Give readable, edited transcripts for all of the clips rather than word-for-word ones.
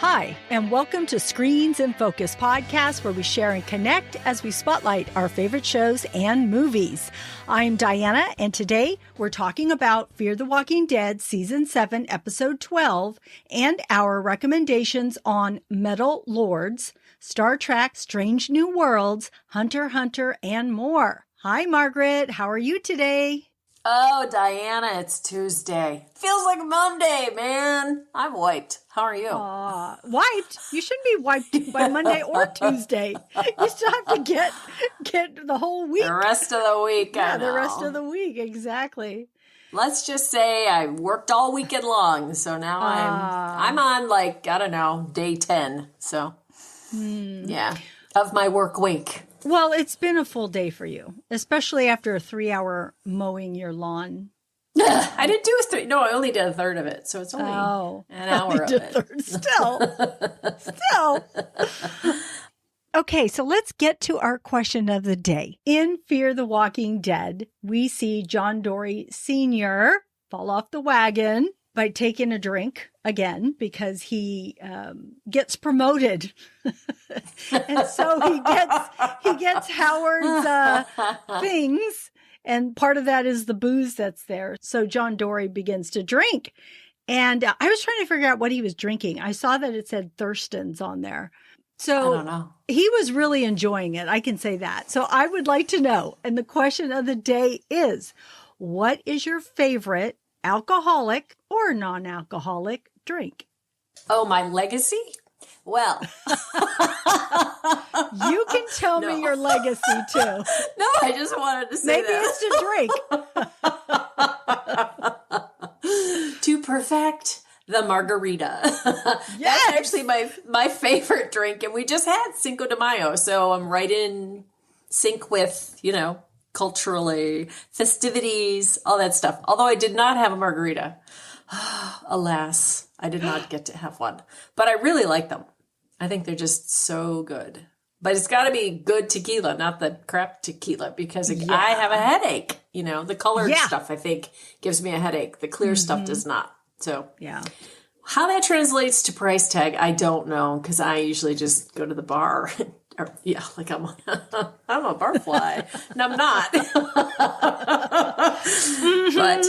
Hi, and welcome to Screens in Focus podcast, where we share and connect as we spotlight our favorite shows and movies. I'm Diana, and today we're talking about Fear the Walking Dead Season 7, Episode 12, and our recommendations on Metal Lords, Star Trek, Strange New Worlds, Hunter x Hunter, and more. Hi, Margaret. How are you today? Oh, Diana, it's Tuesday. Feels like Monday, man. I'm wiped. How are you? Wiped? You shouldn't be wiped by Monday or Tuesday. You still have to get the whole week. The rest of the week, Yeah, I know. the rest of the week, exactly. Let's just say I worked all weekend long, so now I'm on day 10. So, yeah, of my work week. Well, it's been a full day for you, especially after a 3-hour mowing your lawn. I didn't do I only did a third of it, so it's only an hour of it. Still. Okay, so let's get to our question of the day. In Fear the Walking Dead, we see John Dorie Sr. fall off the wagon by taking a drink again because he gets promoted. And so he gets Howard's things, and part of that is the booze that's there. So John Dorie begins to drink. And I was trying to figure out what he was drinking. I saw that it said Thurston's on there. So I don't know. He was really enjoying it. I can say that. So I would like to know. And the question of the day is, what is your favorite alcoholic or non-alcoholic drink? Oh, my legacy? Well, you can tell me your legacy too. No, I just wanted to say maybe it's to drink. To perfect the margarita. Yes. That's actually my favorite drink. And we just had Cinco de Mayo. So I'm right in sync with, culturally, festivities, all that stuff. Although I did not have a margarita. Alas, I did not get to have one. But I really like them. I think they're just so good. But it's got to be good tequila, not the crap tequila, because I have a headache. The colored stuff, I think, gives me a headache. The clear stuff does not. So yeah. How that translates to price tag, I don't know, because I usually just go to the bar. I'm a barfly. And I'm not. But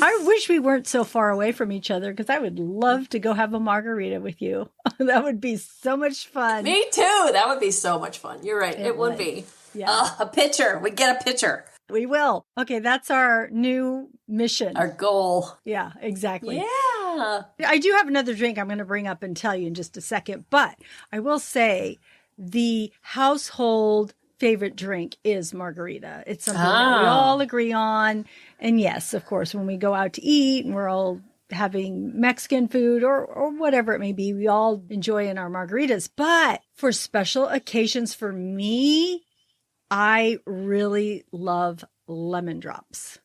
I wish we weren't so far away from each other, because I would love to go have a margarita with you. That would be so much fun. Me too. That would be so much fun. You're right. It would be. Yeah. A pitcher. We get a pitcher. We will. Okay, that's our new mission. Our goal. Yeah, exactly. Yeah. I do have another drink I'm going to bring up and tell you in just a second, but I will say the household favorite drink is margarita. It's something that we all agree on. And yes, of course, when we go out to eat and we're all having Mexican food or whatever it may be, we all enjoy in our margaritas. But for special occasions, for me, I really love lemon drops.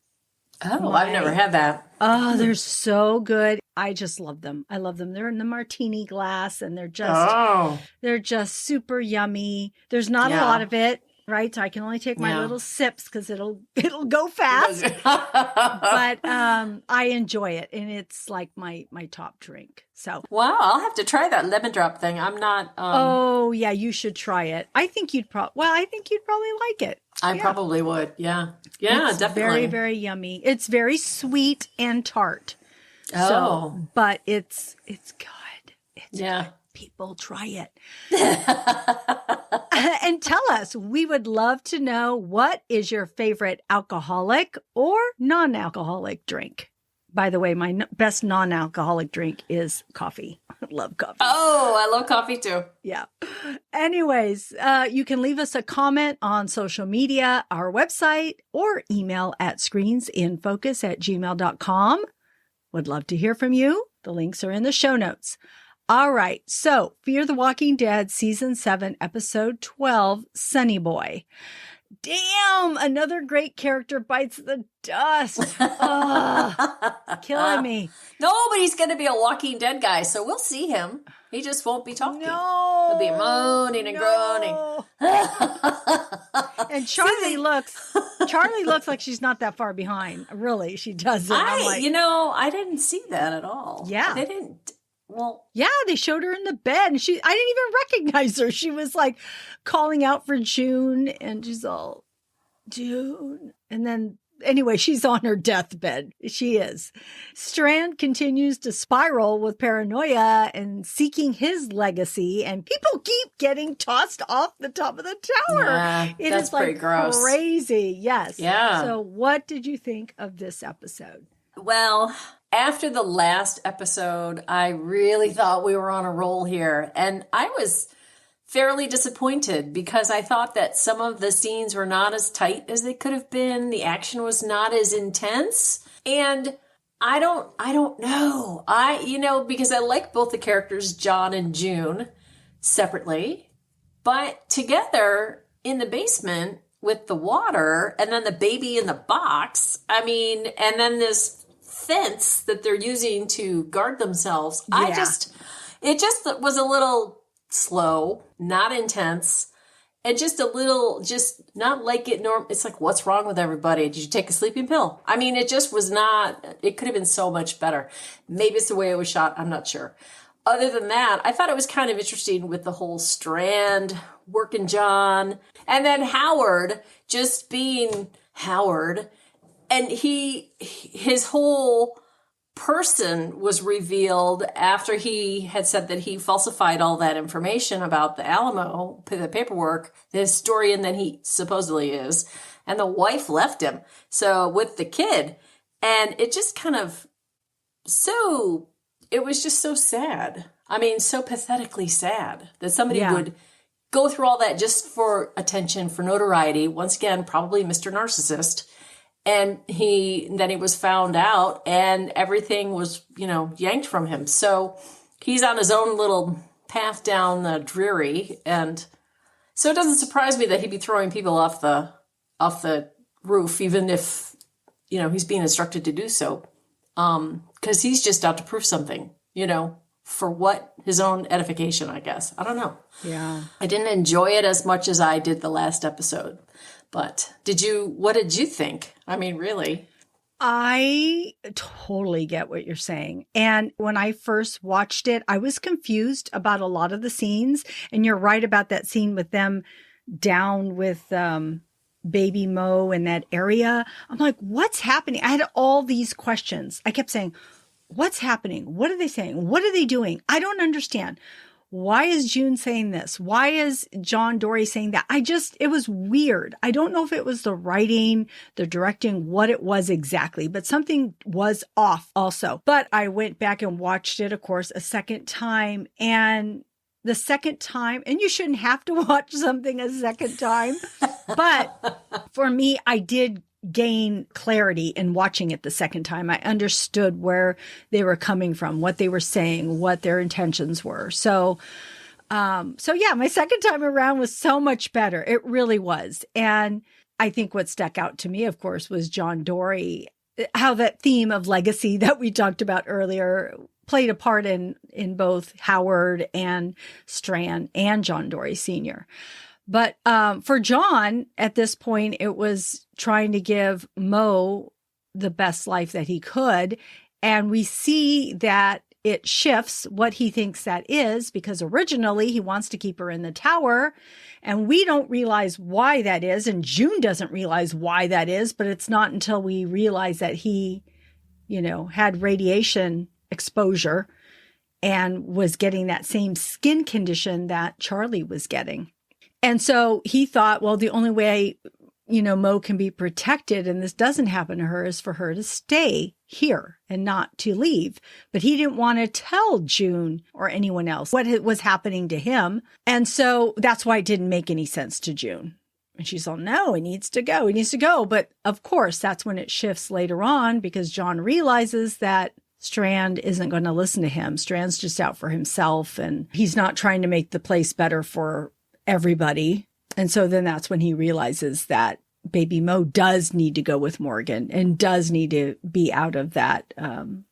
Oh, I've never had that. Oh, they're so good. I just love them. I love them. They're in the martini glass, and they're just super yummy. There's not a lot of it, right? So I can only take my little sips because it'll go fast. But I enjoy it, and it's like my top drink. So wow, I'll have to try that lemon drop thing. I'm not. Oh yeah, you should try it. I think you'd probably like it. I probably would. Yeah, it's definitely very, very yummy. It's very sweet and tart. Oh, so, but it's good. It's good. People try it. And tell us, we would love to know, what is your favorite alcoholic or non-alcoholic drink? By the way, my best non-alcoholic drink is coffee. I love coffee. Oh, I love coffee too. Yeah. Anyways, you can leave us a comment on social media, our website, or email at screensinfocus@gmail.com. Would love to hear from you. The links are in the show notes. All right. So Fear the Walking Dead Season 7, Episode 12, Sonny Boy. Damn, another great character bites the dust. Killing me. No, but he's going to be a Walking Dead guy, so we'll see him. He just won't be talking. No. He'll be moaning and groaning. And Charlie looks like she's not that far behind. Really, she doesn't. I didn't see that at all. Yeah. They didn't. Well, Yeah, they showed her in the bed and I didn't even recognize her. She was like calling out for June and she's all, June. And then anyway, she's on her deathbed. She is. Strand continues to spiral with paranoia and seeking his legacy, and people keep getting tossed off the top of the tower. yeah, It that's is like pretty gross. crazy. Yes. Yeah. So what did you think of this episode? Well, after the last episode, I really thought we were on a roll here. And I was fairly disappointed because I thought that some of the scenes were not as tight as they could have been. The action was not as intense. And I don't know. Because I like both the characters, John and June, separately, but together in the basement with the water and then the baby in the box. I mean, and then this fence that they're using to guard themselves. Yeah. It just was a little slow, not intense, and just a little, just not like it normal. It's like, what's wrong with everybody? Did you take a sleeping pill? I mean, it just was not, it could have been so much better. Maybe it's the way it was shot. I'm not sure. Other than that, I thought it was kind of interesting with the whole Strand working John and then Howard just being Howard. And his whole person was revealed after he had said that he falsified all that information about the Alamo, the paperwork, the historian that he supposedly is, and the wife left him. So with the kid, and it just kind of it was just so sad. I mean, so pathetically sad that somebody would go through all that just for attention, for notoriety. Once again, probably Mr. Narcissist. And then he was found out and everything was, yanked from him. So he's on his own little path down the dreary. And so it doesn't surprise me that he'd be throwing people off the roof, even if, he's being instructed to do so. 'Cause he's just out to prove something, for what? His own edification, I guess. I don't know. Yeah. I didn't enjoy it as much as I did the last episode. But what did you think? I mean, really? I totally get what you're saying. And when I first watched it, I was confused about a lot of the scenes. And you're right about that scene with them down with baby Mo in that area. I'm like, what's happening? I had all these questions. I kept saying, what's happening? What are they saying? What are they doing? I don't understand. Why is June saying this? Why is John Dorie saying that? It was weird. I don't know if it was the writing, the directing, what it was exactly, but something was off also. But I went back and watched it, of course, a second time. And the second time, and you shouldn't have to watch something a second time, but for me, I did gain clarity in watching it the second time. I understood where they were coming from, what they were saying, what their intentions were. So yeah, my second time around was so much better. It really was. And I think what stuck out to me, of course, was John Dorie, how that theme of legacy that we talked about earlier played a part in both Howard and Strand and John Dorie Sr. But for John, at this point, it was trying to give Mo the best life that he could. And we see that it shifts what he thinks that is, because originally he wants to keep her in the tower. And we don't realize why that is. And June doesn't realize why that is. But it's not until we realize that he, had radiation exposure and was getting that same skin condition that Charlie was getting. And so he thought, well, the only way, Mo can be protected and this doesn't happen to her is for her to stay here and not to leave. But he didn't want to tell June or anyone else what was happening to him. And so that's why it didn't make any sense to June. And she's all, no, he needs to go. He needs to go. But of course, that's when it shifts later on, because John realizes that Strand isn't going to listen to him. Strand's just out for himself and he's not trying to make the place better for everybody. And so then that's when he realizes that baby Mo does need to go with Morgan and does need to be out of that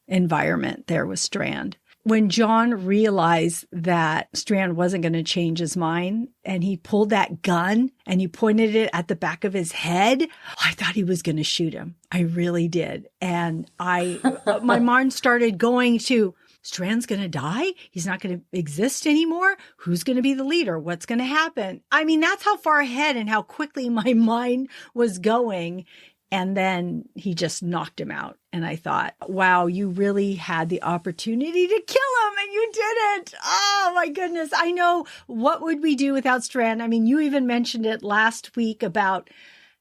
environment there with Strand. When John realized that Strand wasn't going to change his mind and he pulled that gun and he pointed it at the back of his head, I thought he was going to shoot him. I really did. And my mind started going to Strand's going to die? He's not going to exist anymore? Who's going to be the leader? What's going to happen? I mean, that's how far ahead and how quickly my mind was going. And then he just knocked him out. And I thought, wow, you really had the opportunity to kill him and you didn't. Oh my goodness. I know. What would we do without Strand? I mean, you even mentioned it last week about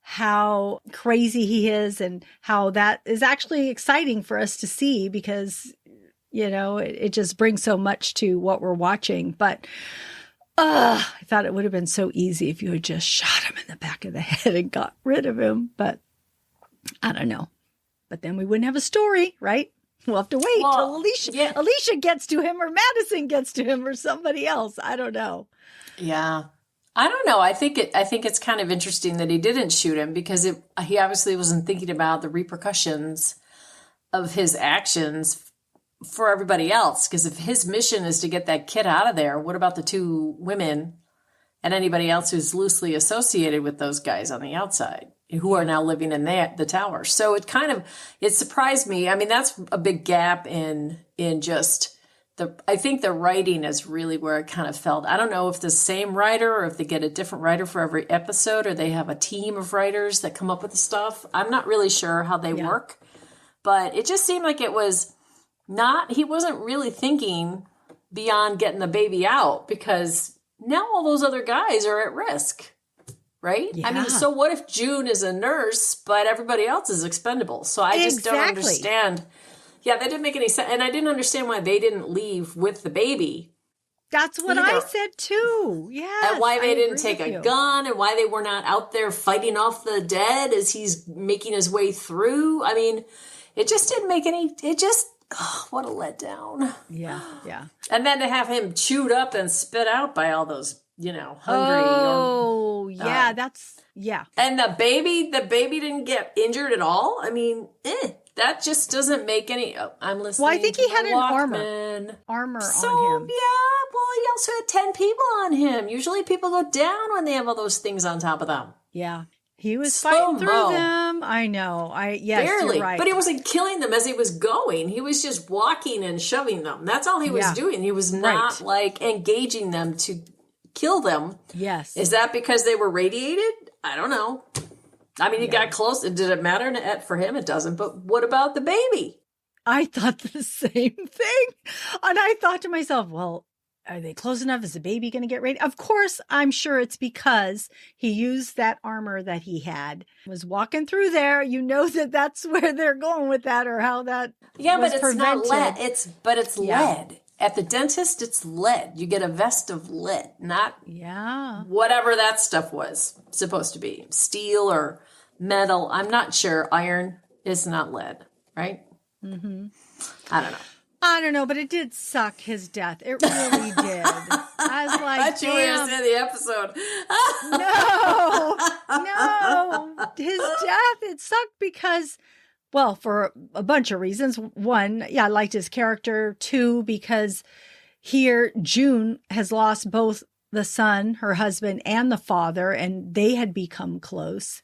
how crazy he is and how that is actually exciting for us to see because, you know, it just brings so much to what we're watching. But I thought it would have been so easy if you had just shot him in the back of the head and got rid of him. But I don't know. But then we wouldn't have a story, right? We'll have to wait till Alicia gets to him or Madison gets to him or somebody else. I don't know. Yeah. I don't know. I think it's kind of interesting that he didn't shoot him because he obviously wasn't thinking about the repercussions of his actions for everybody else. Because if his mission is to get that kid out of there, what about the two women and anybody else who's loosely associated with those guys on the outside who are now living in the tower? So it surprised me. I mean, that's a big gap in just I think the writing is really where it kind of felt. I don't know if the same writer or if they get a different writer for every episode or they have a team of writers that come up with the stuff. I'm not really sure how they work, but it just seemed like it was he wasn't really thinking beyond getting the baby out because now all those other guys are at risk, right? Yeah. I mean, so what if June is a nurse, but everybody else is expendable? So I just don't understand. Yeah, that didn't make any sense. And I didn't understand why they didn't leave with the baby. That's what I said too. Yeah. And why they didn't take a gun and why they were not out there fighting off the dead as he's making his way through. I mean, it just didn't make what a letdown. Yeah, yeah. And then to have him chewed up and spit out by all those, hungry. Yeah. And the baby didn't get injured at all. I mean, that just doesn't make any. I'm listening. Well, I think he had an armor on him. Yeah. Well, he also had 10 people on him. Usually, people go down when they have all those things on top of them. Yeah. He was fighting through them. I know. Yes, barely. You're right. But he wasn't killing them as he was going. He was just walking and shoving them. That's all he was doing. He was not engaging them to kill them. Yes. Is that because they were radiated? I don't know. I mean, he got close. Did it matter for him? It doesn't. But what about the baby? I thought the same thing. And I thought to myself, well, are they close enough? Is the baby going to get ready? Of course, I'm sure it's because he used that armor that he had. Was walking through there. You know that's where they're going with that or how that was but prevented. It's not lead. It's lead. At the dentist, it's lead. You get a vest of lead, not whatever that stuff was supposed to be. Steel or metal. I'm not sure. Iron is not lead, right? Mm-hmm. I don't know, but it did suck his death. It really did. I was like, I thought you were going to say the episode. No. His death, it sucked because, well, for a bunch of reasons. One, I liked his character. Two, because here June has lost both the son, her husband, and the father, and they had become close.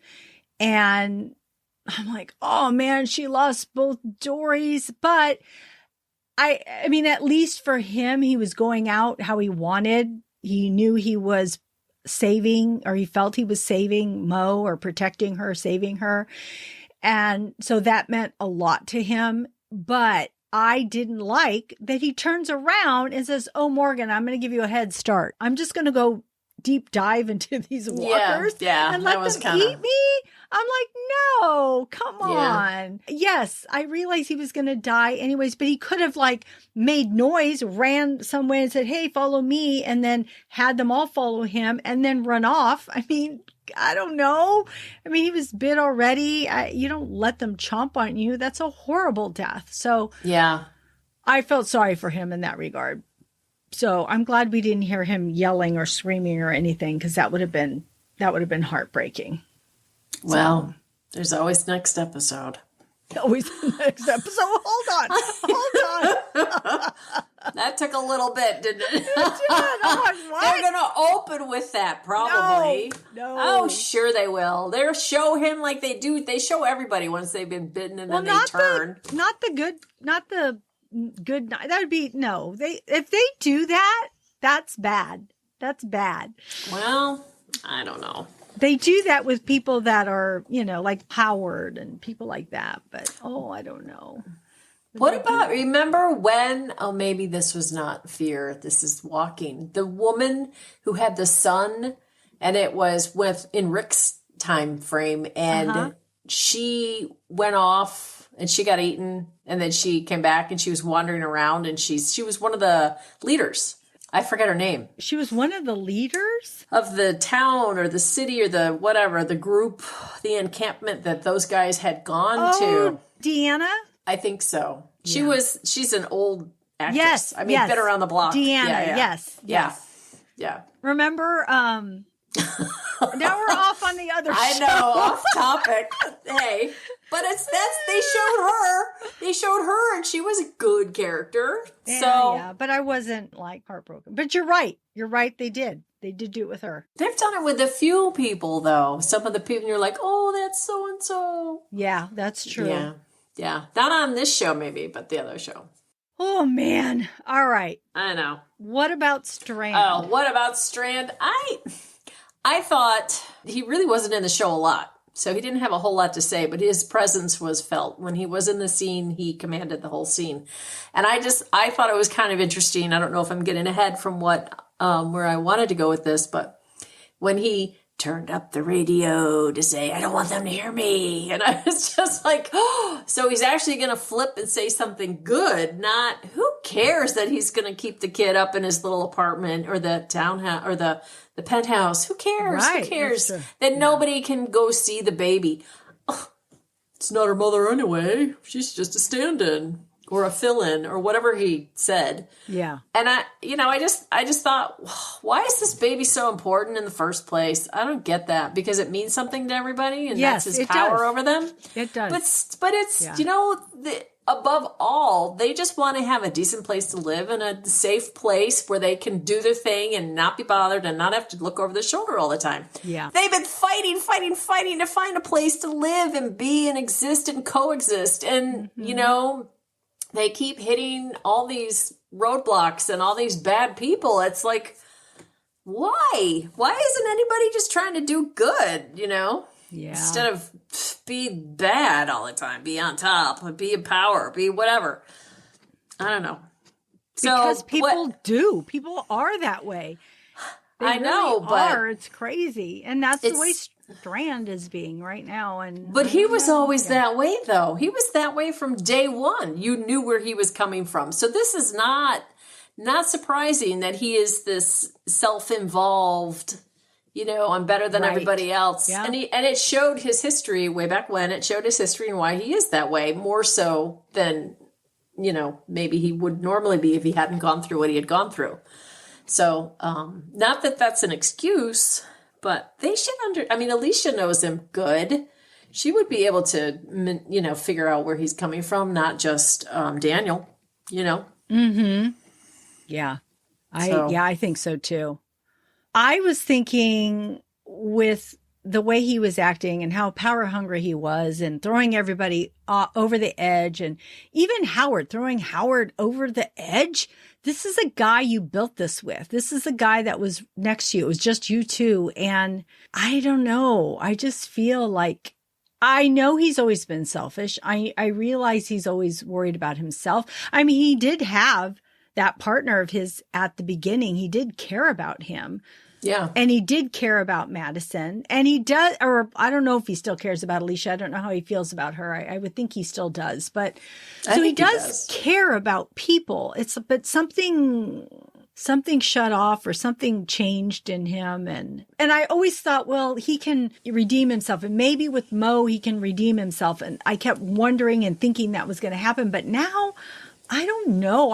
And I'm like, oh man, she lost both Dories. But I mean, at least for him, he was going out how he wanted. He knew he was saving, or he felt he was saving Mo or protecting her, saving her. And so that meant a lot to him. But I didn't like that he turns around and says, oh, Morgan, I'm going to give you a head start. I'm just going to go deep dive into these walkers and let them eat me. I'm like, no, come on. Yes, I realized he was going to die anyways, but he could have made noise, ran somewhere and said, hey, follow me, and then had them all follow him and then run off. I mean, I don't know. I mean, he was bit already. You don't let them chomp on you. That's a horrible death. So I felt sorry for him in that regard. So I'm glad we didn't hear him yelling or screaming or anything, because that would have been heartbreaking. Well, there's always next episode. Always the next episode. Hold on. That took a little bit, didn't it? It did. I'm like, what? They're going to open with that, probably. No. Oh, sure they will. They'll show him like they do. They show everybody once they've been bitten and then they turn. Not the good night. That would be, no, if they do that, that's bad. That's bad. Well, I don't know. They do that with people that are, like Howard and people like that. But, I don't know. What about, remember when, maybe this was not fear, this is walking. The woman who had the son, and it was in Rick's time frame, and she went off and she got eaten, and then she came back and she was wandering around, and she was one of the leaders. I forget her name. She was one of the leaders? Of the town or the city or the whatever, the group, the encampment that those guys had gone to. Deanna? I think so. Yeah. She's an old actress. Yes. I mean, been around the block. Deanna, yeah. yes. Yeah. Remember, now we're off on the other show. I know, off topic. Hey, but they showed her and she was a good character. Yeah, but I wasn't heartbroken. But you're right. They did do it with her. They've done it with a few people though. Some of the people you're like, oh, that's so and so. Yeah, that's true. Yeah. Not on this show maybe, but the other show. Oh man. All right. I know. What about Strand? Oh, what about Strand? I thought he really wasn't in the show a lot. So he didn't have a whole lot to say, but his presence was felt. When he was in the scene, he commanded the whole scene. And I thought it was kind of interesting. I don't know if I'm getting ahead from where I wanted to go with this, but when he turned up the radio to say, I don't want them to hear me. And I was just like, oh, so he's actually going to flip and say something good, not who cares that he's going to keep the kid up in his little apartment or the townhouse or the penthouse. Who cares? Right. Who cares that nobody can go see the baby? Oh, it's not her mother anyway. She's just a stand-in or a fill-in or whatever he said. Yeah. And I just thought, why is this baby so important in the first place? I don't get that, because it means something to everybody and that's his power over them. It does. But it's, above all, they just want to have a decent place to live and a safe place where they can do their thing and not be bothered and not have to look over their shoulder all the time. Yeah. They've been fighting to find a place to live and be and exist and coexist. And, they keep hitting all these roadblocks and all these bad people. It's like, why? Why isn't anybody just trying to do good, Yeah. Instead of be bad all the time, be on top, be in power, be whatever. I don't know. Because people are that way. They I know, really but it's crazy. And that's the way Strand is being right now. But he was always that way, though. He was that way from day one. You knew where he was coming from. So this is not surprising that he is this self-involved, I'm better than everybody else. Yeah. And it showed his history way back when. It showed his history and why he is that way, more so than, maybe he would normally be if he hadn't gone through what he had gone through. So, not that that's an excuse, but they should Alicia knows him good. She would be able to, figure out where he's coming from, not just Daniel, Mm-hmm. Yeah. I think so too. I was thinking with the way he was acting and how power hungry he was and throwing everybody over the edge, and even Howard, throwing Howard over the edge. This is a guy you built this with. This is a guy that was next to you. It was just you two. And I don't know. I just feel like, I know he's always been selfish. I realize he's always worried about himself. I mean, he did have that partner of his at the beginning. He did care about him. Yeah. And he did care about Madison. And he does, or I don't know if he still cares about Alicia. I don't know how he feels about her. I would think he still does. But so he does care about people. But something shut off or something changed in him. And I always thought, well, he can redeem himself. And maybe with Mo, he can redeem himself. And I kept wondering and thinking that was going to happen. But now I don't know.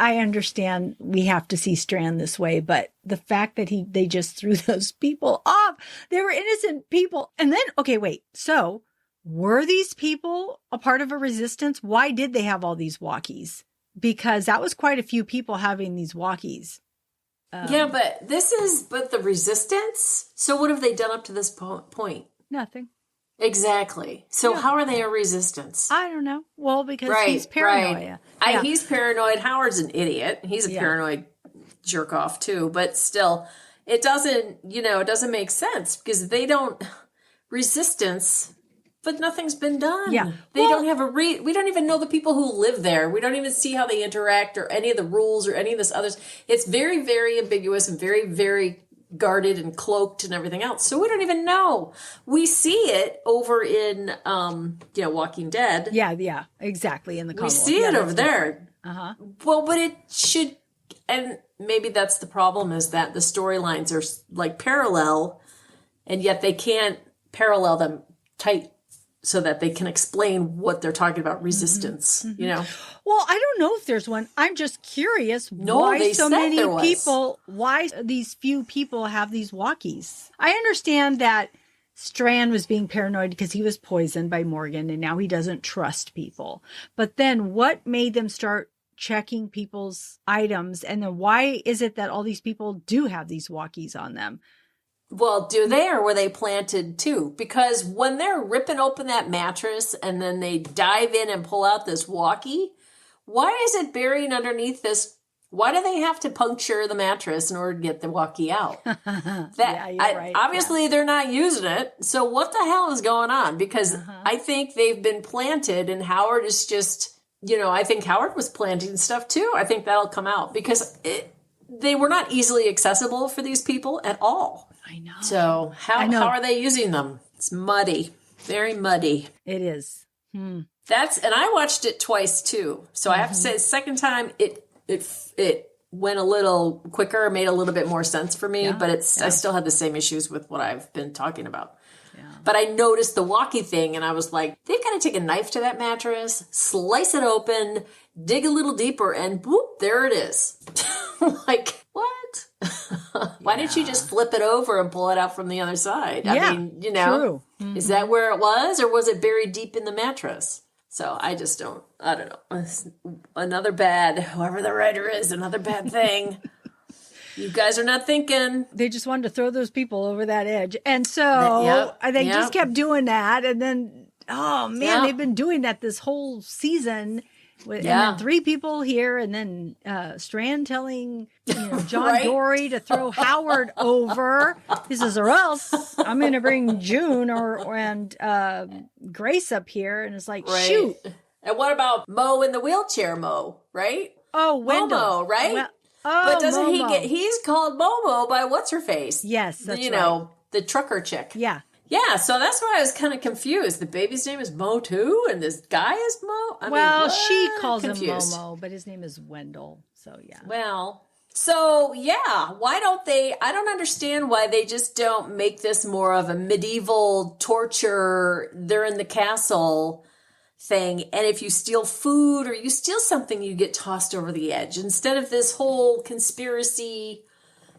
I understand we have to see Strand this way, but the fact that they just threw those people off, they were innocent people. And then, okay, wait. So were these people a part of a resistance? Why did they have all these walkies? Because that was quite a few people having these walkies. But the resistance. So what have they done up to this point? Nothing. Exactly. So Yeah. how are they a resistance? I don't know. Well, because Right, he's right. paranoia. Yeah. He's paranoid. Howard's an idiot. He's a Yeah. paranoid jerk off too. But still, it doesn't make sense because they don't resistance. But nothing's been done. Yeah. They Well- don't have we don't even know the people who live there. We don't even see how they interact or any of the rules or any of this others. It's very, very ambiguous and very, very guarded and cloaked and everything else. So we don't even know. We see it over in Walking Dead. Yeah, exactly. In the We Commonwealth. see Yeah, it that's over different. there. Well, but it should, and maybe that's the problem, is that the storylines are like parallel, and yet they can't parallel them tight so that they can explain what they're talking about, resistance, Well, I don't know if there's one. I'm just curious why they so said many there was. people, why these few people have these walkies. I understand that Strand was being paranoid because he was poisoned by Morgan and now he doesn't trust people. But then what made them start checking people's items? And then why is it that all these people do have these walkies on them? Well, do they, or were they planted too? Because when they're ripping open that mattress and then they dive in and pull out this walkie, why is it buried underneath this? Why do they have to puncture the mattress in order to get the walkie out? Yeah, you're right. Obviously, they're not using it. So what the hell is going on? Because I think they've been planted, and Howard is just, I think Howard was planting stuff too. I think that'll come out because they were not easily accessible for these people at all. I know. So how are they using them? It's muddy, very muddy. It is. And I watched it twice too. So I have to say, the second time it went a little quicker, made a little bit more sense for me. But I still had the same issues with what I've been talking about. Yeah. But I noticed the walkie thing, and I was like, they've got to take a knife to that mattress, slice it open, dig a little deeper, and boop, there it is. Like, what? Why didn't you just flip it over and pull it out from the other side? Yeah, I mean, true. Is that where it was, or was it buried deep in the mattress? So I don't know. Another bad, whoever the writer is, another bad thing. You guys are not thinking. They just wanted to throw those people over that edge. And so they just kept doing that. And then, they've been doing that this whole season. And then 3 people here, and then Strand telling John Dorie to throw Howard over. He says, or else I'm going to bring June and Grace up here. And it's like, shoot. And what about Mo in the wheelchair, Mo, right? Oh, Wendell. Momo, right? But doesn't Momo. He's called Momo by what's-her-face? Yes, that's right. The trucker chick. Yeah. Yeah, so that's why I was kind of confused. The baby's name is Mo too, and this guy is Mo? She calls him Momo, but his name is Wendell. So, yeah. Well, why don't they? I don't understand why they just don't make this more of a medieval torture, they're in the castle thing, and if you steal food or you steal something, you get tossed over the edge. Instead of this whole conspiracy,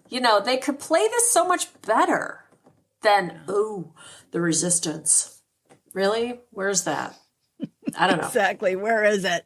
they could play this so much better. Then, the resistance. Really? Where's that? I don't know. Exactly. Where is it?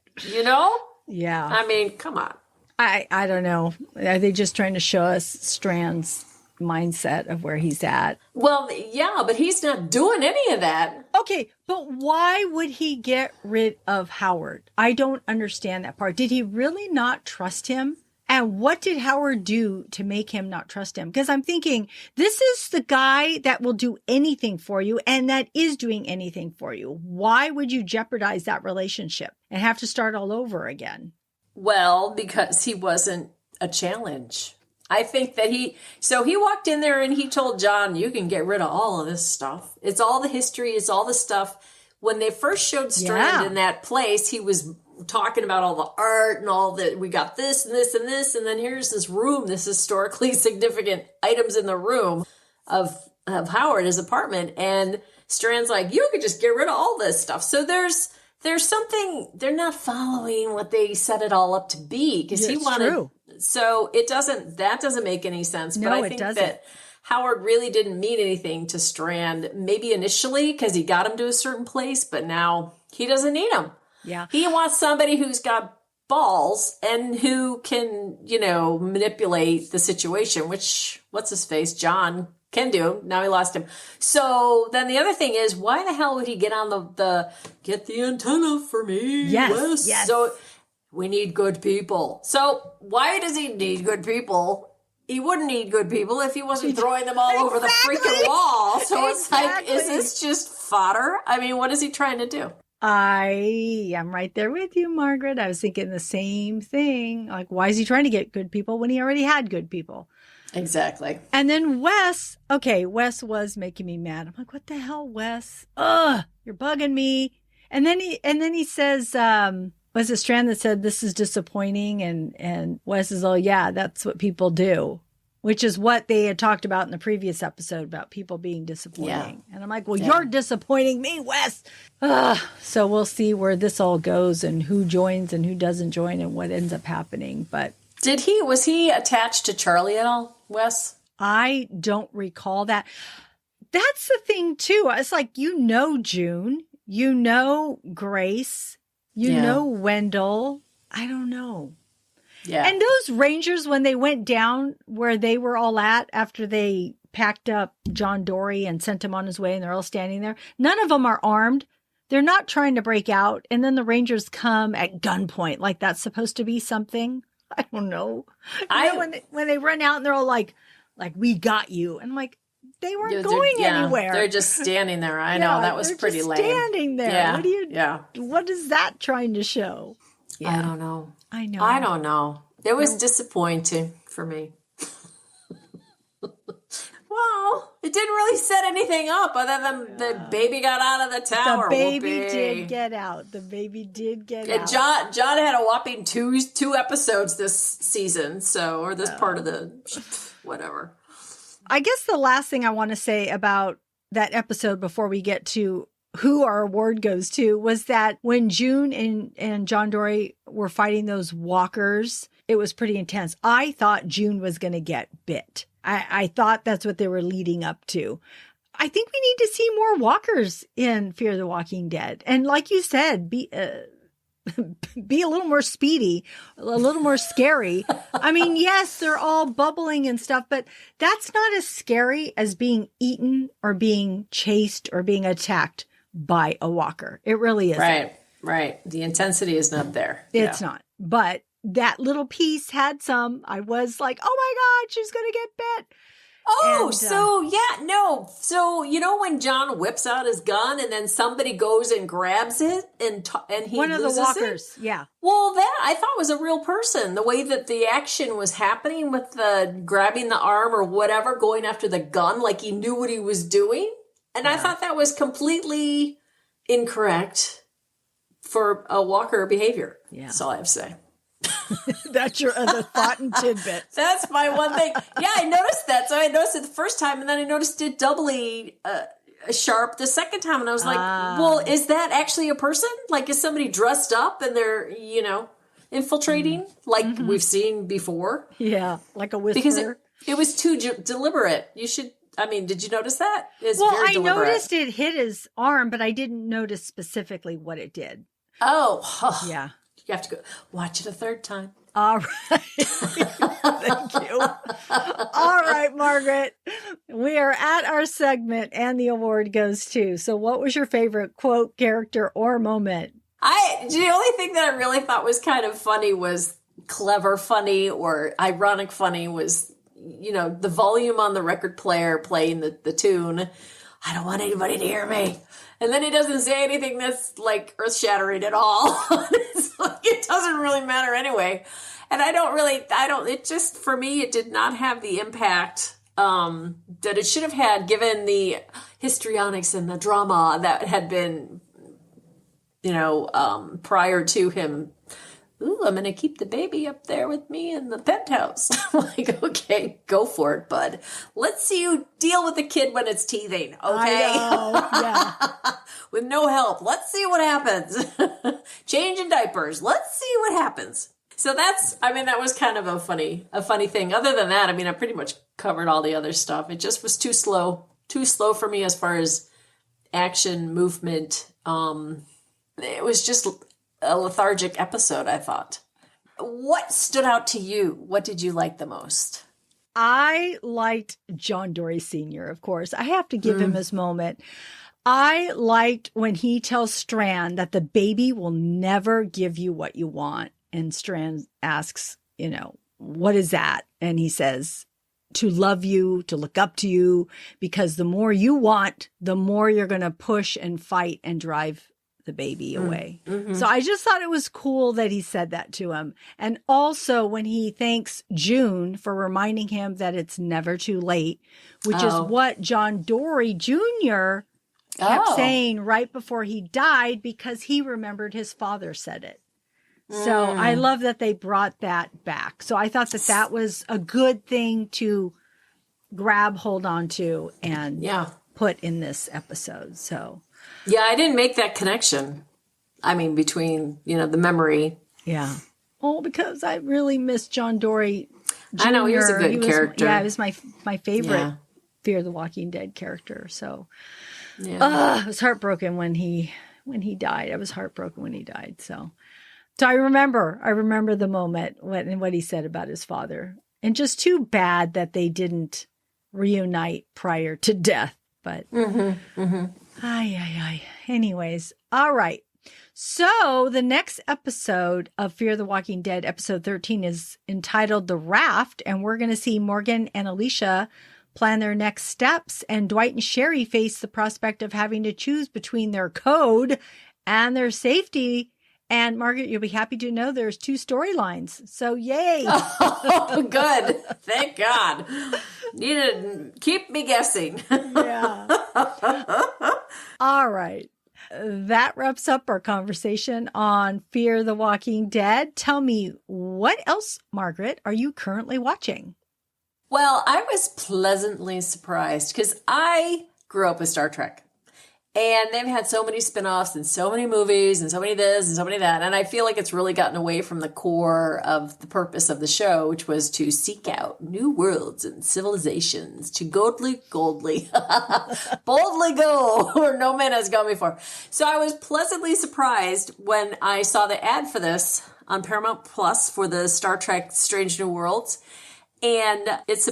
Yeah. I mean, come on. I don't know. Are they just trying to show us Strand's mindset of where he's at? Well, yeah, but he's not doing any of that. Okay, but why would he get rid of Howard? I don't understand that part. Did he really not trust him? And what did Howard do to make him not trust him? Because I'm thinking, this is the guy that will do anything for you and that is doing anything for you. Why would you jeopardize that relationship and have to start all over again? Well, because he wasn't a challenge. I think that he walked in there and he told John, you can get rid of all of this stuff. It's all the history. It's all the stuff. When they first showed Strand in that place, he was talking about all the art and all that. We got this and this and this. And then here's this room, this historically significant items in the room of Howard, his apartment. And Strand's like, you could just get rid of all this stuff. So there's something, they're not following what they set it all up to be because he wanted. True. So that doesn't make any sense. No, but I think that Howard really didn't mean anything to Strand, maybe initially because he got him to a certain place, but now he doesn't need him. Yeah. He wants somebody who's got balls and who can, manipulate the situation, which, what's his face? John Can do. Now he lost him. So then the other thing is, why the hell would he get on the get the antenna for me, Wes? Yes. So we need good people. So why does he need good people? He wouldn't need good people if he wasn't throwing them all over the freaking wall. So it's like, is this just fodder? I mean, what is he trying to do? I am right there with you, Margaret. I was thinking the same thing. Like, why is he trying to get good people when he already had good people? Exactly. And then Wes was making me mad. I'm like, what the hell, Wes? Ugh, you're bugging me. And then he says, was it Strand that said this is disappointing? And Wes is, oh yeah, that's what people do, which is what they had talked about in the previous episode about people being disappointing. Yeah. And I'm like, well, you're disappointing me, Wes. So we'll see where this all goes and who joins and who doesn't join and what ends up happening. But was he attached to Charlie at all, Wes? I don't recall that. That's the thing too. It's like, June, Grace, Wendell. I don't know. Yeah. And those Rangers, when they went down where they were all at after they packed up John Dorie and sent him on his way and they're all standing there, none of them are armed. They're not trying to break out. And then the Rangers come at gunpoint. Like that's supposed to be something. I don't know. When they run out and they're all like, we got you. And I'm like, they weren't going anywhere. They're just standing there. I know. That was pretty lame. Standing there. Yeah. What is that trying to show? Yeah. I don't know. I don't know. It was disappointing for me. Well, it didn't really set anything up other than the baby got out of the tower. The baby did get out. And John had a whopping two episodes this season, or this part of the whatever. I guess the last thing I want to say about that episode before we get to who our award goes to was that when June and John Dorie were fighting those walkers, it was pretty intense. I thought June was going to get bit. I thought that's what they were leading up to. I think we need to see more walkers in Fear the Walking Dead. And like you said, be a little more speedy, a little more scary. I mean, yes, they're all bubbling and stuff, but that's not as scary as being eaten or being chased or being attacked by a walker. It really isn't. Right. The intensity is not there. It's not. But that little piece had some. I was like, oh my God, she's going to get bit. Oh, So when John whips out his gun and then somebody goes and grabs it and he one of the walkers, yeah. Well, that I thought was a real person. The way that the action was happening with the grabbing the arm or whatever, going after the gun, like he knew what he was doing, and I thought that was completely incorrect for a walker behavior. Yeah, that's all I have to say. That's your other thought and tidbit. That's my one thing. Yeah, I noticed that. So I noticed it the first time, and then I noticed it doubly sharp the second time. And I was like, well, is that actually a person? Like, is somebody dressed up and they're, infiltrating like we've seen before? Yeah, like a whisper. Because it was too deliberate. Did you notice that? I noticed it hit his arm, but I didn't notice specifically what it did. Oh. Yeah. You have to go watch it a third time. All right. Thank you. All right, Margaret. We are at our segment and the award goes to. So what was your favorite quote, character, or moment? The only thing that I really thought was kind of funny was clever funny or ironic funny was, the volume on the record player playing the tune. I don't want anybody to hear me. And then he doesn't say anything that's like earth-shattering at all. It's like, it doesn't really matter anyway. And for me, it did not have the impact that it should have had given the histrionics and the drama that had been, prior to him. Ooh, I'm going to keep the baby up there with me in the penthouse. I'm like, okay, go for it, bud. Let's see you deal with the kid when it's teething, okay? I know, yeah. With no help. Let's see what happens. Changing diapers. Let's see what happens. So that was kind of a funny thing. Other than that, I pretty much covered all the other stuff. It just was too slow for me as far as action, movement. It was just a lethargic episode, I thought. What stood out to you? What did you like the most? I liked John Dorie Sr., of course. I have to give him his moment. I liked when he tells Strand that the baby will never give you what you want. And Strand asks, what is that? And he says, to love you, to look up to you, because the more you want, the more you're going to push and fight and drive the baby away. Mm-hmm. So I just thought it was cool that he said that to him. And also when he thanks June for reminding him that it's never too late, which is what John Dorie Jr. kept saying right before he died, because he remembered his father said it. So I love that they brought that back. So I thought that was a good thing to hold on to and put in this episode. So yeah, I didn't make that connection. I mean, between, the memory. Yeah. Well, because I really miss John Dorie Jr. I know, he was a good character. Yeah, he was my favorite Fear the Walking Dead character. So I was heartbroken when he died. I was heartbroken when he died. So I remember the moment what he said about his father. And just too bad that they didn't reunite prior to death. But anyways, all right. So the next episode of Fear the Walking Dead, episode 13, is entitled The Raft. And we're going to see Morgan and Alicia plan their next steps. And Dwight and Sherry face the prospect of having to choose between their code and their safety. And Margaret, you'll be happy to know there's 2 storylines. So yay. Oh, good. Thank God. You didn't keep me guessing. Yeah. All right. That wraps up our conversation on Fear the Walking Dead. Tell me, what else, Margaret, are you currently watching? Well, I was pleasantly surprised because I grew up with Star Trek. And they've had so many spinoffs and so many movies and so many this and so many that. And I feel like it's really gotten away from the core of the purpose of the show, which was to seek out new worlds and civilizations, to boldly go where no man has gone before. So I was pleasantly surprised when I saw the ad for this on Paramount Plus for the Star Trek Strange New Worlds. And it's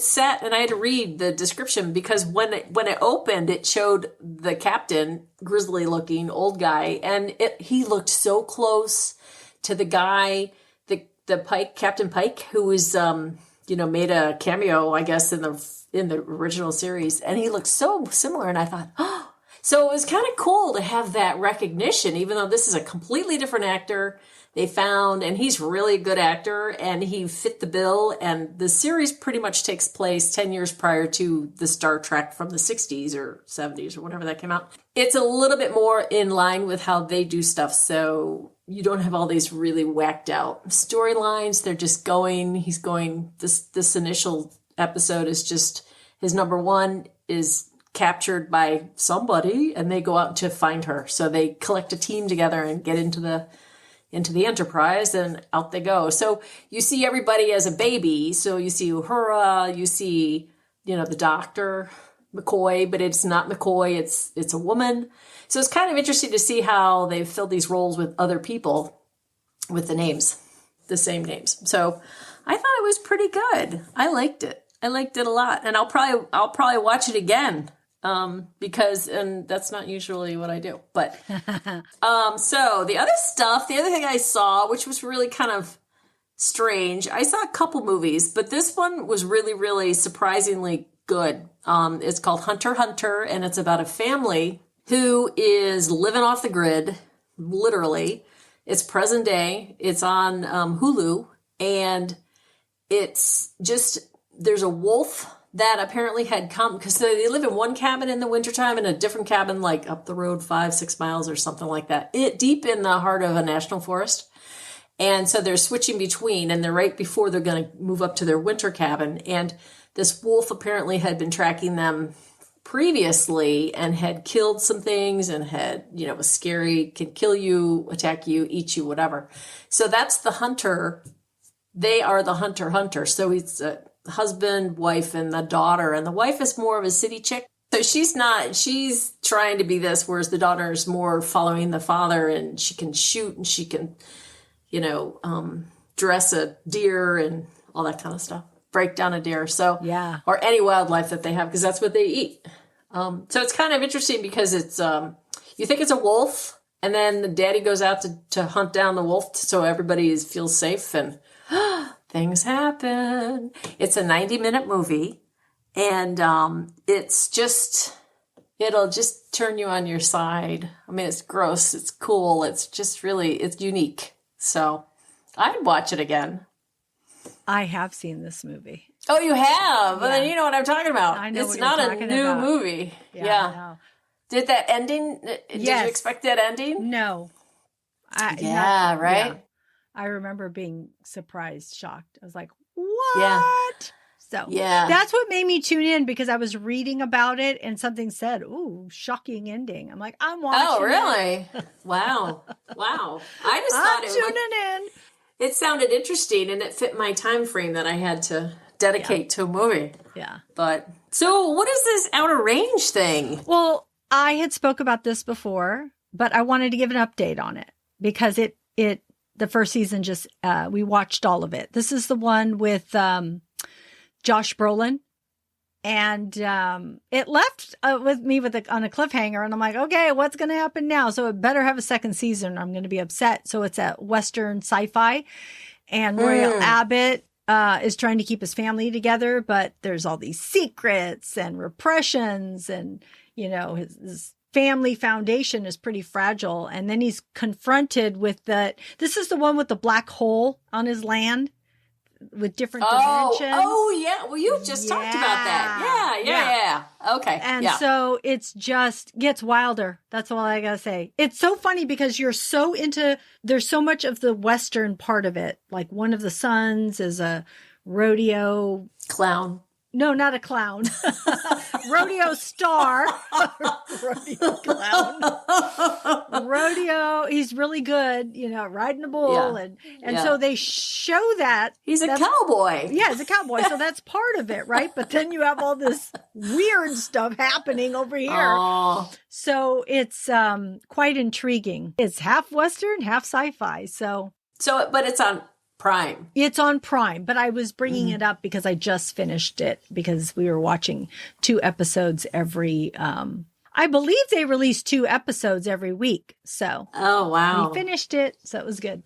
set, and I had to read the description because when it opened, it showed the captain, grizzly looking old guy, and he looked so close to the guy, the Pike, Captain Pike, who was made a cameo, I guess, in the original series, and he looked so similar, and I thought, oh, so it was kind of cool to have that recognition, even though this is a completely different actor. They found, and he's really a good actor, and he fit the bill. And the series pretty much takes place 10 years prior to the Star Trek from the 60s or 70s or whatever that came out. It's a little bit more in line with how they do stuff. So you don't have all these really whacked out storylines. They're just going, this initial episode is just, his number one is captured by somebody, and they go out to find her. So they collect a team together and get into the Enterprise, and out they go. So you see everybody as a baby. So you see Uhura, you see, the doctor, McCoy, but it's not McCoy, it's a woman. So it's kind of interesting to see how they've filled these roles with other people with the same names. So I thought it was pretty good. I liked it a lot. And I'll probably watch it again. Because that's not usually what I do, but, so the other thing I saw, which was really kind of strange, I saw a couple movies, but this one was really, really surprisingly good. It's called Hunter x Hunter, and it's about a family who is living off the grid, literally. It's present day. It's on, Hulu, and it's just, there's a wolf that apparently had come, because they live in one cabin in the wintertime and a different cabin like up the road 5-6 miles or something like that, deep in the heart of a national forest. And so they're switching between, and they're right before they're going to move up to their winter cabin. And this wolf apparently had been tracking them previously and had killed some things and had, was scary, can kill you, attack you, eat you, whatever. So that's the hunter. They are the hunter. So it's husband, wife, and the daughter. And the wife is more of a city chick. So she's trying to be this, whereas the daughter is more following the father, and she can shoot and she can, dress a deer and all that kind of stuff. break down a deer. So, Yeah. or any wildlife that they have, because that's what they eat. So it's kind of interesting because it's, you think it's a wolf, and then the daddy goes out to hunt down the wolf so everybody feels safe, and things happen. It's a 90-minute movie, and it's just, it'll just turn you on your side. I mean, it's gross, it's cool, it's just really, it's unique. So I'd watch it again. I have seen this movie. Oh, you have? Well, Yeah. then you know what I'm talking about. I know it's what not you're a talking new about. movie. I Yeah. know. Did that ending? Did Yes. you expect that ending? No. Right? Yeah. I remember being surprised, shocked. I was like, Yeah. what? So Yeah. that's what made me tune in, because I was reading about it and something said, ooh, shocking ending. I'm like, I'm watching. Oh, really? Wow. Wow. I just thought I'm it tuning in. it sounded interesting, and it fit my time frame that I had to dedicate to a movie. Yeah. But so what is this outer range thing? Well, I had spoke about this before, but I wanted to give an update on it because the first season just, we watched all of it. This is the one with, Josh Brolin, and it left with me on a cliffhanger, and I'm like, okay, what's going to happen now? So it better have a second season, or I'm going to be upset. So it's a Western sci-fi, and Royal Abbott is trying to keep his family together, but there's all these secrets and repressions, and his family foundation is pretty fragile. And then he's confronted with this is the one with the black hole on his land, with different dimensions. Oh, yeah. Well, you just talked about that. Yeah. Okay. And so it's just gets wilder. That's all I gotta say. It's so funny because you're so there's so much of the Western part of it. Like one of the sons is a rodeo clown. No, not a clown. Rodeo star. Rodeo clown. Rodeo. He's really good, riding a bull. And so they show that. He's a cowboy. Yeah, he's a cowboy. So that's part of it, right? But then you have all this weird stuff happening over here. Oh. So it's quite intriguing. It's half Western, half sci-fi. But it's on Prime. It's on Prime, but I was bringing it up because I just finished it, because we were watching 2 episodes every, I believe they release 2 episodes every week. So oh, wow. We finished it. So it was good.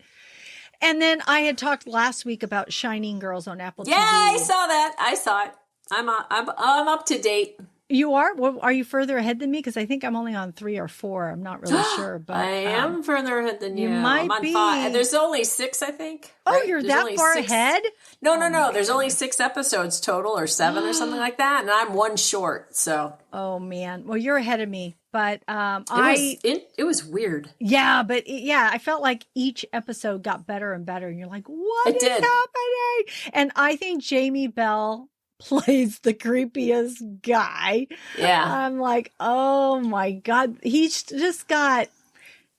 And then I had talked last week about Shining Girls on Apple TV. Yeah, I saw that. I saw it. I'm up to date. You are? Well, are you further ahead than me? Because I think I'm only on 3 or 4. I'm not really sure. But I am further ahead than you. You might I'm on be. 5. There's only 6, I think. Oh, right? you're There's that only far 6. ahead? No. There's only 6 episodes total, or 7 or something like that. And I'm 1 short. So. Oh, man. Well, you're ahead of me. But it was weird. Yeah, but I felt like each episode got better and better. And you're like, what is happening? And I think Jamie Bell plays the creepiest guy. Yeah. I'm like, oh my God. He's just got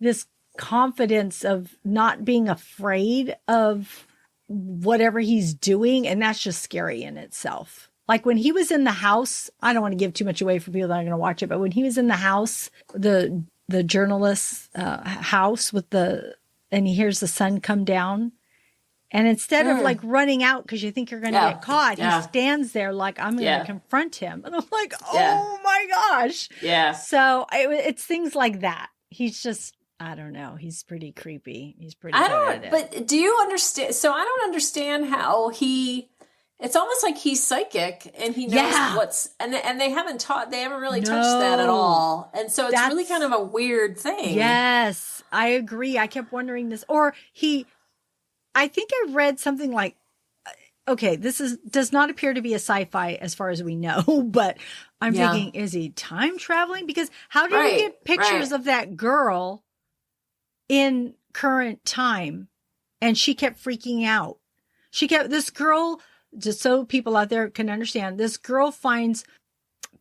this confidence of not being afraid of whatever he's doing. And that's just scary in itself. Like when he was in the house, I don't want to give too much away for people that are going to watch it, but when he was in the house, the journalist's house and he hears the sun come down, and instead of like running out because you think you're going to get caught, he stands there like, I'm going to confront him. And I'm like, oh my gosh. Yeah. So it's things like that. He's just, I don't know. He's pretty creepy. He's pretty good at it. But do you understand? So I don't understand how it's almost like he's psychic and he knows and they haven't really touched that at all. And so it's really kind of a weird thing. Yes, I agree. I kept wondering this. Or I think I read something like, okay, does not appear to be a sci-fi as far as we know, but I'm thinking, is he time traveling? Because how did he get pictures of that girl in current time? And she kept freaking out. This girl, just so people out there can understand, this girl finds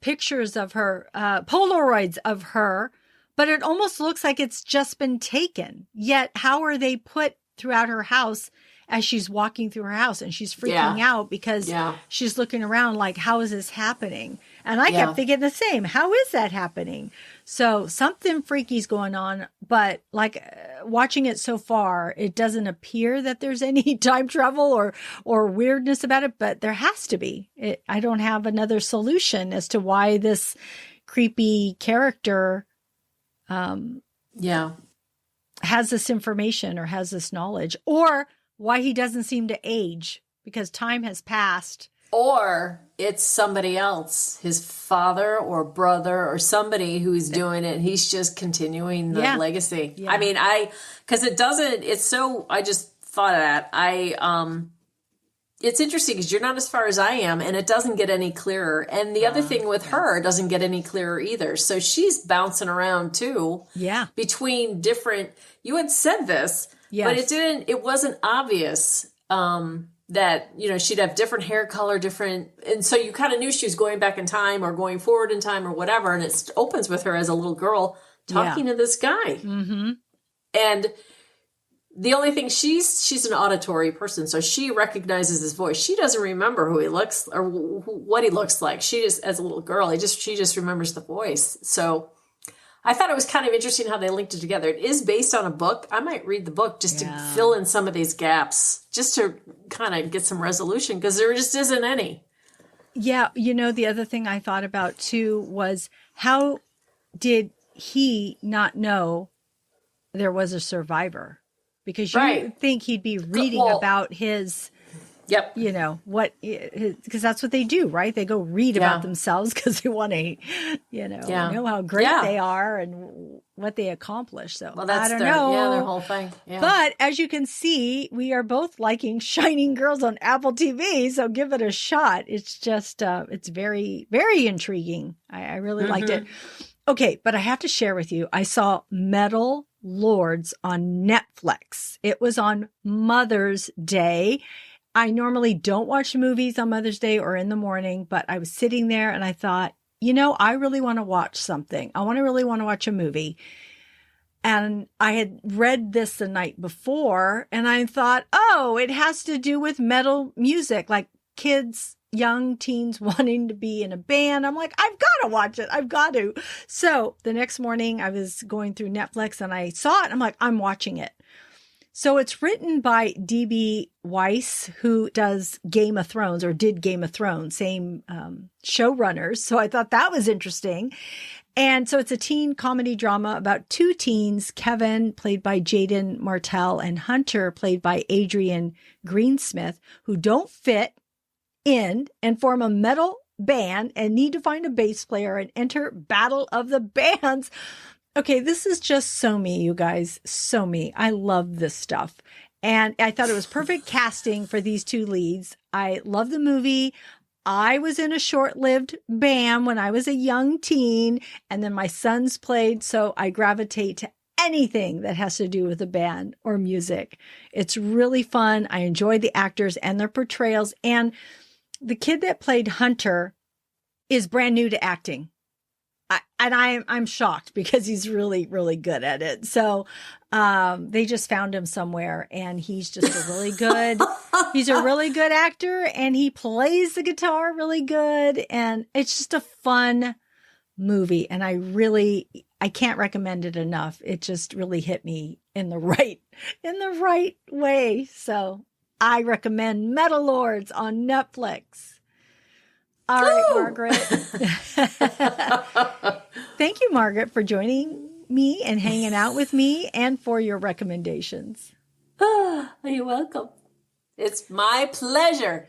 pictures of her, Polaroids of her, but it almost looks like it's just been taken. Yet how are they put throughout her house as she's walking through her house, and she's freaking out because she's looking around like, how is this happening? And I Yeah. kept thinking the same. How is that happening? So something freaky's going on, but like watching it so far, it doesn't appear that there's any time travel or weirdness about it, but there has to be. I don't have another solution as to why this creepy character Yeah. has this information or has this knowledge, or why he doesn't seem to age because time has passed. Or it's somebody else, his father or brother or somebody who's doing it. He's just continuing the legacy. Yeah. I mean, because I just thought of that. It's interesting because you're not as far as I am, and it doesn't get any clearer. And the other thing with her doesn't get any clearer either. So she's bouncing around too. Yeah. Between different, you had said this, Yes. but it wasn't obvious. That, she'd have different hair color, and so you kind of knew she was going back in time or going forward in time or whatever. And it opens with her as a little girl talking to this guy. Mm-hmm. And the only thing, she's an auditory person, so she recognizes his voice. She doesn't remember who he looks or what he looks like. She just, as a little girl, she just remembers the voice. So I thought it was kind of interesting how they linked it together. It is based on a book. I might read the book just to fill in some of these gaps, just to kind of get some resolution, because there just isn't any. Yeah. The other thing I thought about too was, how did he not know there was a survivor? Because you think he'd be reading about his... Yep. Because that's what they do, right? They go read about themselves because they want to, know how great they are and what they accomplish. So that's I don't know. their whole thing. Yeah. But as you can see, we are both liking Shining Girls on Apple TV. So give it a shot. It's just, it's very, very intriguing. I really liked it. Okay. But I have to share with you, I saw Metal Lords on Netflix. It was on Mother's Day. I normally don't watch movies on Mother's Day or in the morning, but I was sitting there and I thought, I really want to watch something. I really want to watch a movie. And I had read this the night before and I thought, oh, it has to do with metal music, like kids, young teens wanting to be in a band. I'm like, I've got to watch it. I've got to. So the next morning I was going through Netflix and I saw it. I'm like, I'm watching it. So it's written by D.B. Weiss, who does Game of Thrones or did Game of Thrones, same showrunners. So I thought that was interesting. And so it's a teen comedy drama about two teens, Kevin, played by Jaden Martell, and Hunter, played by Adrian Greensmith, who don't fit in and form a metal band and need to find a bass player and enter Battle of the Bands. Okay, this is just so me, you guys. So me. I love this stuff. And I thought it was perfect casting for these two leads. I love the movie. I was in a short-lived band when I was a young teen, and then my sons played, so I gravitate to anything that has to do with a band or music. It's really fun. I enjoy the actors and their portrayals. And the kid that played Hunter is brand new to acting. I'm shocked because he's really, really good at it. So they just found him somewhere and he's just he's a really good actor and he plays the guitar really good. And it's just a fun movie. And I can't recommend it enough. It just really hit me in the right way. So I recommend Metal Lords on Netflix. All right, Margaret. Thank you, Margaret, for joining me and hanging out with me and for your recommendations. You're welcome. It's my pleasure.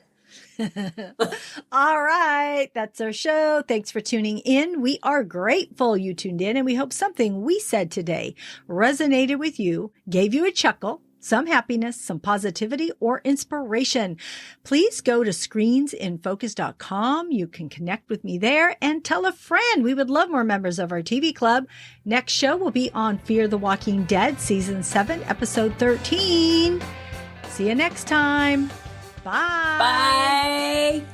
All right. That's our show. Thanks for tuning in. We are grateful you tuned in, and we hope something we said today resonated with you, gave you a chuckle, some happiness, some positivity, or inspiration. Please go to screensinfocus.com. You can connect with me there and tell a friend. We would love more members of our TV club. Next show will be on Fear the Walking Dead, Season 7, Episode 13. See you next time. Bye. Bye.